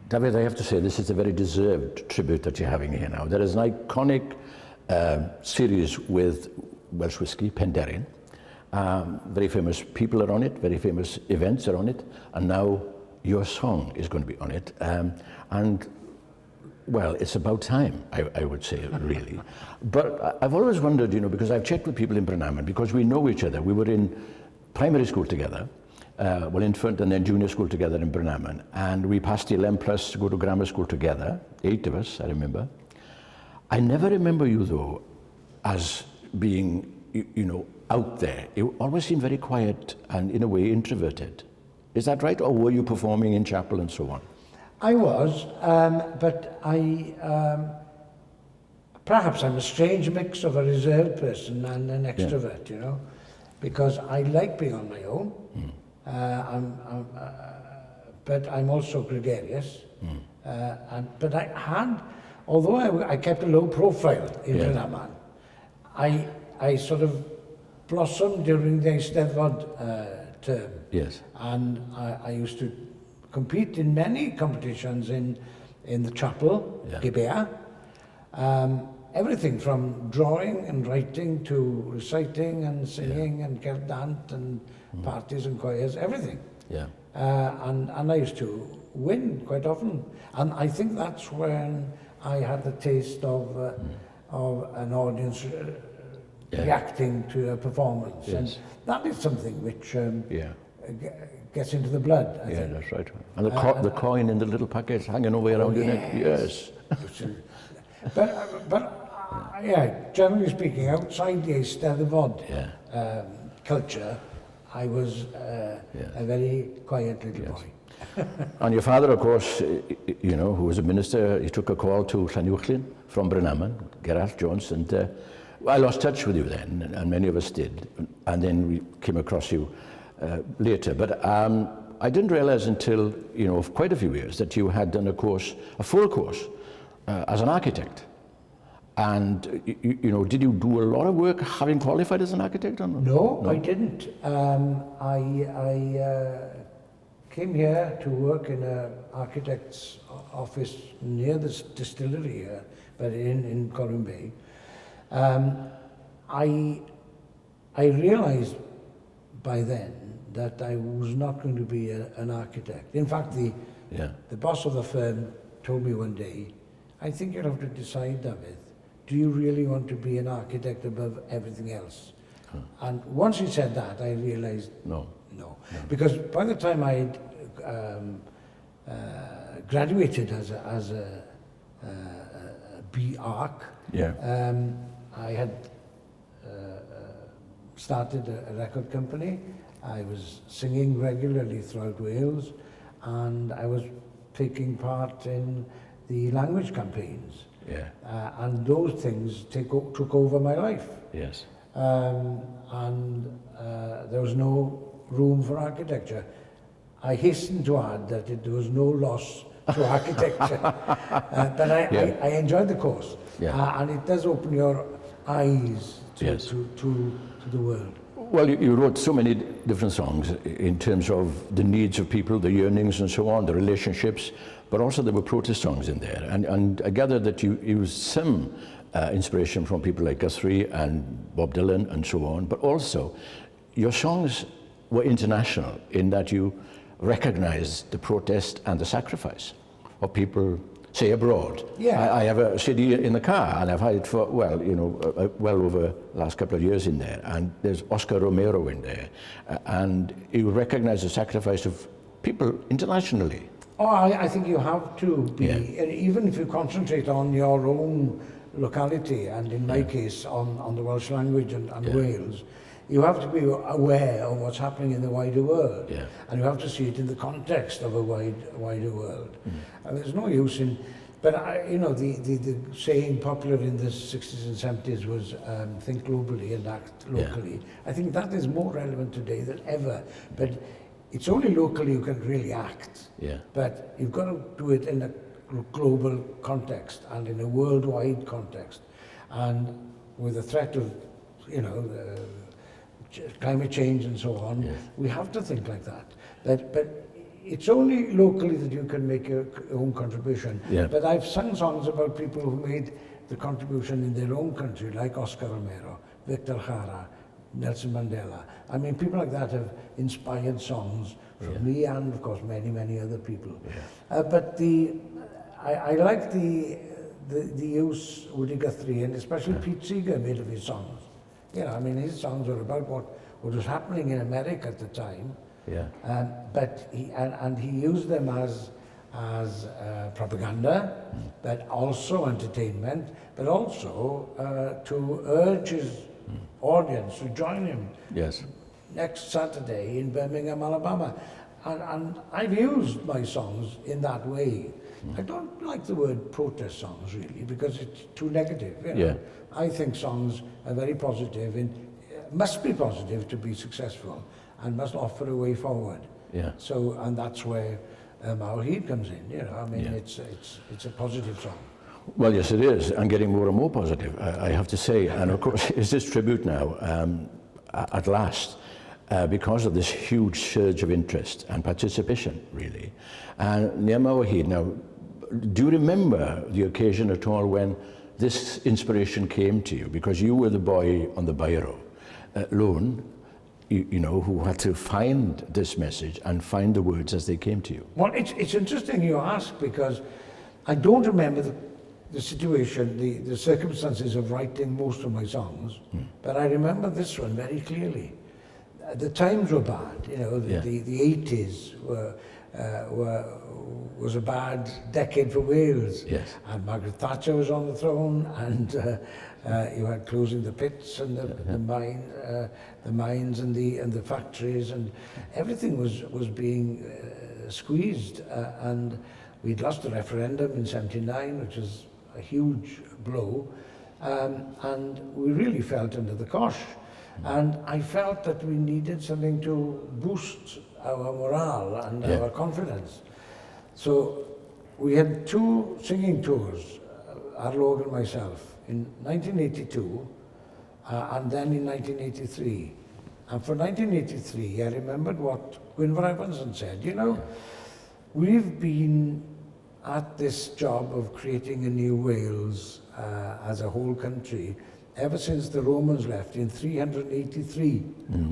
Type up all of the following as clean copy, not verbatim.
Dafydd, I have to say, this is a very deserved tribute that you're having here now. There is an iconic series with Welsh whisky, Penderyn. Very famous people are on it, very famous events are on it, and now your song is going to be on it. And, well, it's about time, I would say, really. But I've always wondered, you know, because I've checked with people in Penderyn, because we know each other. We were in primary school together, well, infant and then junior school together in Penderyn, and we passed the 11 plus to go to grammar school together, 8 of us, I remember. I never remember you, though, as being, you know, out there. You always seemed very quiet and, in a way, introverted. Is that right, or were you performing in chapel and so on? I was, but perhaps I'm a strange mix of a reserved person and an extrovert, you know, because I like being on my own. But I'm also gregarious. But I had, although I kept a low profile in Penderyn, I sort of blossomed during the Eisteddfod term. Yes. And I used to compete in many competitions in the chapel, Gibea. Everything from drawing and writing to reciting and singing and cerdant and parties and choirs, everything. Yeah. And I used to win quite often. And I think that's when I had the taste of an audience reacting to a performance. Yes. And that is something which gets into the blood, I think. That's right. And the coin in the little packet hanging over around your neck. Yes. but generally speaking, outside the Eisteddfod culture, I was a very quiet little boy. And your father, of course, you know, who was a minister, he took a call to Llandudno from Penderyn, Gerard Jones, and I lost touch with you then, and many of us did, and then we came across you later. But I didn't realize until, you know, quite a few years that you had done a full course as an architect. And, you know, did you do a lot of work having qualified as an architect or not? No, I didn't. I came here to work in an architect's office near the distillery here, but in Colwyn Bay. I realized by then that I was not going to be an architect. In fact, the boss of the firm told me one day, I think you'll have to decide, Dafydd, do you really want to be an architect above everything else? And once he said that, I realized no. Because by the time I graduated as a B.Arch, I had started a record company. I was singing regularly throughout Wales, and I was taking part in the language campaigns. And those things took over my life. Yes. And there was no room for architecture. I hasten to add that there was no loss to architecture, but I enjoyed the course, and it does open your eyes to the world. Well, you wrote so many different songs in terms of the needs of people, the yearnings and so on, the relationships, but also there were protest songs in there. And I gather that you used some inspiration from people like Guthrie and Bob Dylan and so on, but also your songs were international in that you recognized the protest and the sacrifice of people, say, abroad. I have a CD in the car, and I've had it for, well, you know, well over the last couple of years in there, and there's Oscar Romero in there, and you recognize the sacrifice of people internationally. Oh, I think you have to be, even if you concentrate on your own locality, and in my case, on the Welsh language and Wales, you have to be aware of what's happening in the wider world, and you have to see it in the context of a wider world. And there's no use in, but you know, the saying popular in the 60s and 70s was think globally and act locally. I think that is more relevant today than ever, but it's only locally you can really act, but you've got to do it in a global context and in a worldwide context, and with the threat of, you know, climate change and so on, we have to think like that. But it's only locally that you can make your own contribution. Yeah. But I've sung songs about people who made the contribution in their own country, like Oscar Romero, Victor Jara, Nelson Mandela. I mean, people like that have inspired songs from me and, of course, many, many other people. Yeah. But I like the use Woody Guthrie, and especially Pete Seeger made of his songs. You know, I mean, his songs were about what was happening in America at the time. Yeah. But he used them as propaganda, but also entertainment, but also to urge his audience to join him. Yes. Next Saturday in Birmingham, Alabama. And I've used my songs in that way. I don't like the word protest songs, really, because it's too negative. You know? Yeah. I think songs are very positive and must be positive to be successful and must offer a way forward. Yeah. So, and that's where YMA O HYD comes in. You know, I mean, it's a positive song. Well, yes, it is, and getting more and more positive, I have to say. And of course, it's this tribute now, at last, because of this huge surge of interest and participation, really. And YMA O HYD, now, do you remember the occasion at all when this inspiration came to you? Because you were the boy on the biro, lone, you know, who had to find this message and find the words as they came to you. Well, it's interesting you ask, because I don't remember the situation, the circumstances of writing most of my songs, but I remember this one very clearly. The times were bad, you know, the 80s was a bad decade for Wales. Yes. And Margaret Thatcher was on the throne, and you had closing the pits and the mines and the factories, and everything was being squeezed. And we'd lost the referendum in '79, which was a huge blow, and we really felt under the cosh. And I felt that we needed something to boost our morale and our confidence. So we had 2 singing tours, Arlog and myself, in 1982 and then in 1983. And for 1983, I remembered what Gwynfor Evanson said. You know, we've been at this job of creating a new Wales as a whole country ever since the Romans left in 383,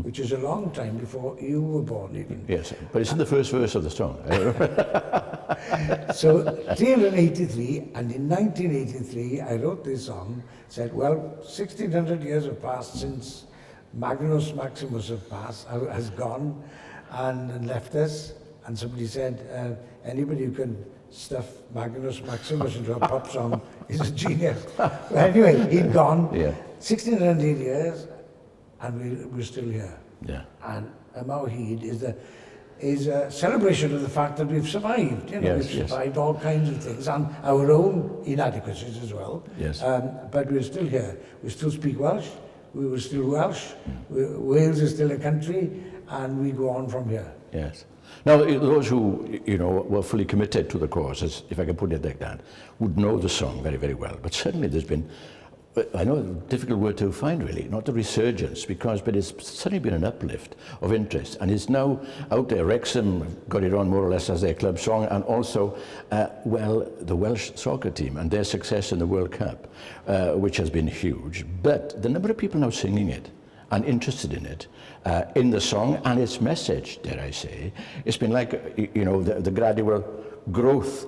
which is a long time before you were born even. Yes, but it's in the first verse of the song. So 383, and in 1983 I wrote this song, said, well, 1600 years have passed since Magnus Maximus has gone and left us, and somebody said, anybody who can stuff Magnus Maximus into a pop song is a genius. But anyway, he'd gone, 1600 years, and we're still here. Yeah. And YMA O HYD is a celebration of the fact that we've survived. You know, we've survived all kinds of things, and our own inadequacies as well. Yes. But we're still here. We still speak Welsh. We were still Welsh. Wales is still a country, and we go on from here. Yes. Now, those who, you know, were fully committed to the cause, if I can put it like that, would know the song very, very well. But certainly there's been, I know, a difficult word to find really, not a resurgence, but it's certainly been an uplift of interest. And it's now out there. Wrexham got it on more or less as their club song, and also, well, the Welsh soccer team and their success in the World Cup, which has been huge. But the number of people now singing it and interested in it, in the song and its message, dare I say, it's been like, you know, the gradual growth.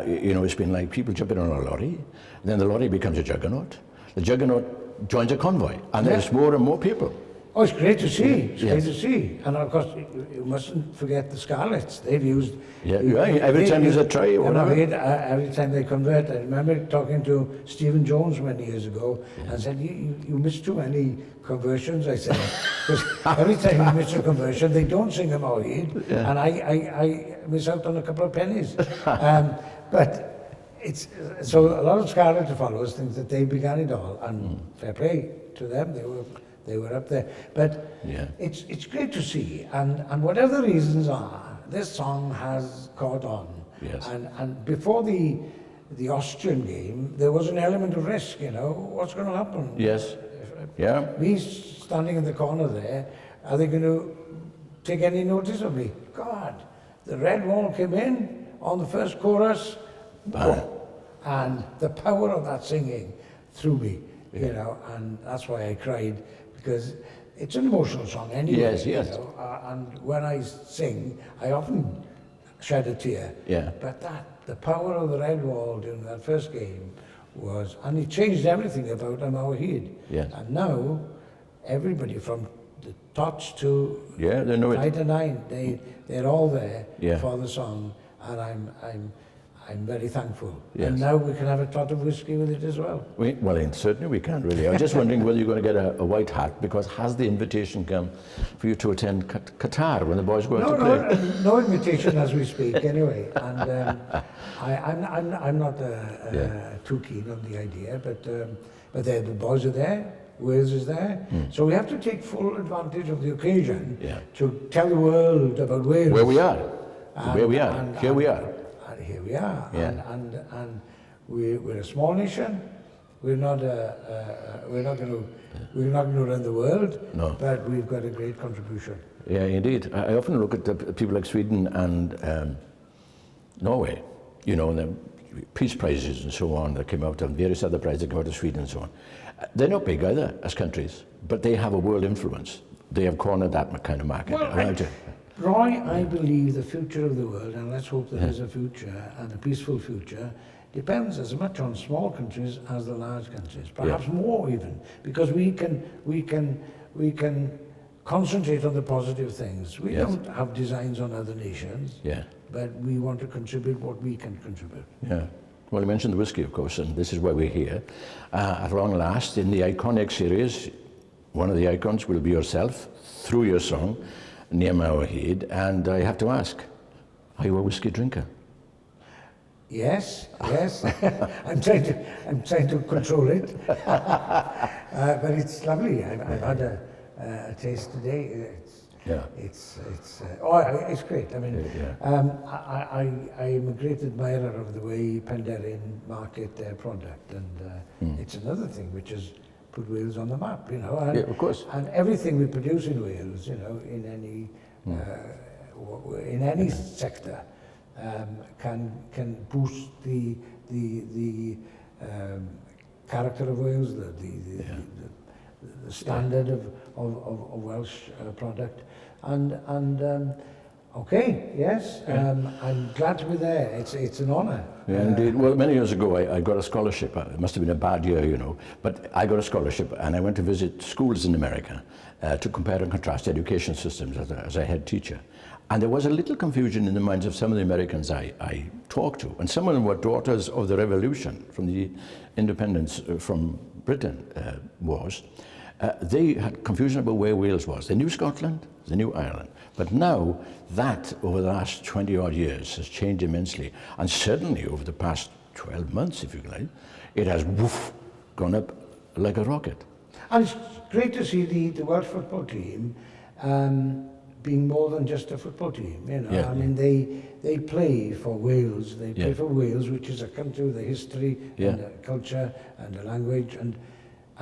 You know, it's been like people jumping on a lorry, then the lorry becomes a juggernaut, the juggernaut joins a convoy, and there's more and more people. Oh, it's great to see. It's great to see. And of course, you mustn't forget the Scarlets. They've used... every time there's a try or whatever. Every time they convert. I remember talking to Stephen Jones many years ago and said, you missed too many conversions, I said. Because every time you miss a conversion, they don't sing YMA O HYD, and I miss out on a couple of pennies. But it's... So a lot of Scarlet followers think that they began it all, and fair play to them. They were up there, but it's great to see, and whatever the reasons are, this song has caught on. Yes. And before the Austrian game, there was an element of risk. You know, what's going to happen? Yes. Me standing in the corner there, are they going to take any notice of me? God, the red wall came in on the first chorus, and the power of that singing threw me, you know, and that's why I cried, because it's an emotional song anyway. Yes, yes. You know, and when I sing, I often shed a tear. Yeah. But the power of the red wall during that first game was, and it changed everything about YMA O HYD. Yes. And now, everybody from the tots to they know it. 9, they're all there Yeah. for the song, and I'm very thankful. Yes. And now we can have a tot of whiskey with it as well. Well, certainly we can, really. I was just wondering whether you're going to get a white hat, because has the invitation come for you to attend Qatar when the boys go out to play? No invitation as we speak, anyway. And I'm not too keen on the idea, but the boys are there. Wales is there, so we have to take full advantage of the occasion to tell the world about Wales. Where we are, here we are. And here we are, Yeah. and we're a small nation. We're not going to run the world, No. but we've got a great contribution. Yeah, indeed. I often look at the people like Sweden and Norway, you know, and the peace prizes and so on that came out, and various other prizes that came out of Sweden and so on. They're not big either as countries, but they have a world influence. They have cornered that kind of market. Well, Roy, I believe the future of the world, and let's hope there is a future, and a peaceful future, depends as much on small countries as the large countries, perhaps more even, because we can concentrate on the positive things. We don't have designs on other nations, but we want to contribute what we can contribute. Yeah. Well, you mentioned the whiskey, of course, and this is why we're here. At long last, in the iconic series, one of the icons will be yourself, through your song, YMA O HYD, and I have to ask, are you a whiskey drinker? Yes. I'm trying to control it, but it's lovely. I've had a taste today. It's great. I mean, I'm a great admirer of the way Penderyn market their product, and it's another thing which has put Wales on the map, you know. And, of course. And everything we produce in Wales, you know, in any sector, can boost the character of Wales, the standard of Welsh product, and okay, yes, I'm glad to be there. It's an honour. Yeah, indeed. Well, many years ago, I got a scholarship. It must have been a bad year, you know, but I got a scholarship, and I went to visit schools in America to compare and contrast education systems as a head teacher. And there was a little confusion in the minds of some of the Americans I talked to, and some of them were daughters of the revolution from the independence from Britain was. They had confusion about where Wales was. They knew Scotland, they knew Ireland. But now that, over the last 20 odd years, has changed immensely. And certainly over the past 12 months, if you like, it has gone up like a rocket. And it's great to see the Welsh football team being more than just a football team, you know. I mean, they play for Wales. They play for Wales, which is a country with a history and a culture and a language, and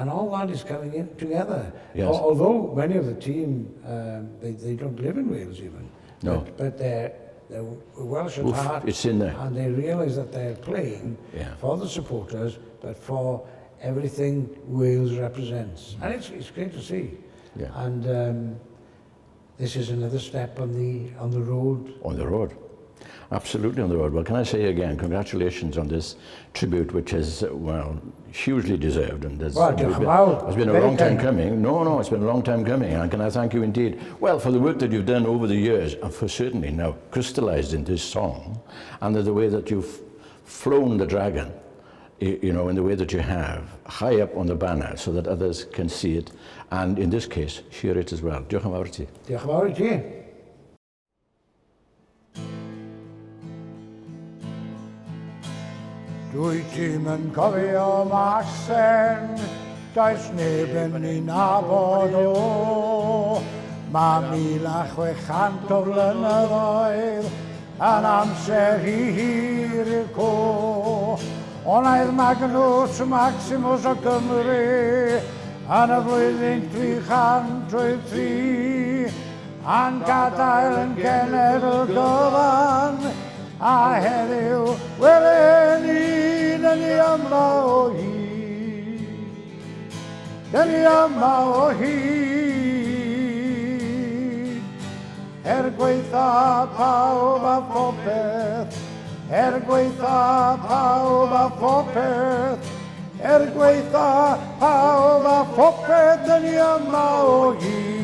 all that is coming in together. Although many of the team, they don't live in Wales even. No. But they're Welsh at heart. It's in there. And they realise that they're playing for the supporters, but for everything Wales represents. And it's great to see. Yeah. And this is another step on the road. On the road. Absolutely on the road. Well, can I say again, congratulations on this tribute, which is, well, hugely deserved. And it's been a long time coming. No, it's been a long time coming. And can I thank you indeed, well, for the work that you've done over the years, and for certainly now crystallized in this song, and the way that you've flown the dragon, you know, in the way that you have, high up on the banner, so that others can see it, and in this case, hear it as well. Diolch yn fawr I ti. Diolch yn fawr I ti. Dwi ti'n yn cofio Macsen, does neb yn ei nabod o. Mae 1600 o flynyddoedd yn amser hir i'r co. Oedd Magnus Maximus o Gymru yn y flwyddyn 303, a'n gadael yn genedl gyfan, a heddiw welen ni, dyn ni yma o hyd. Dyn ni yma o hyd. Gweitha pawb a phopeth, gweitha pawb a phopeth, gweitha pawb a phopeth, dyn ni yma o hyd.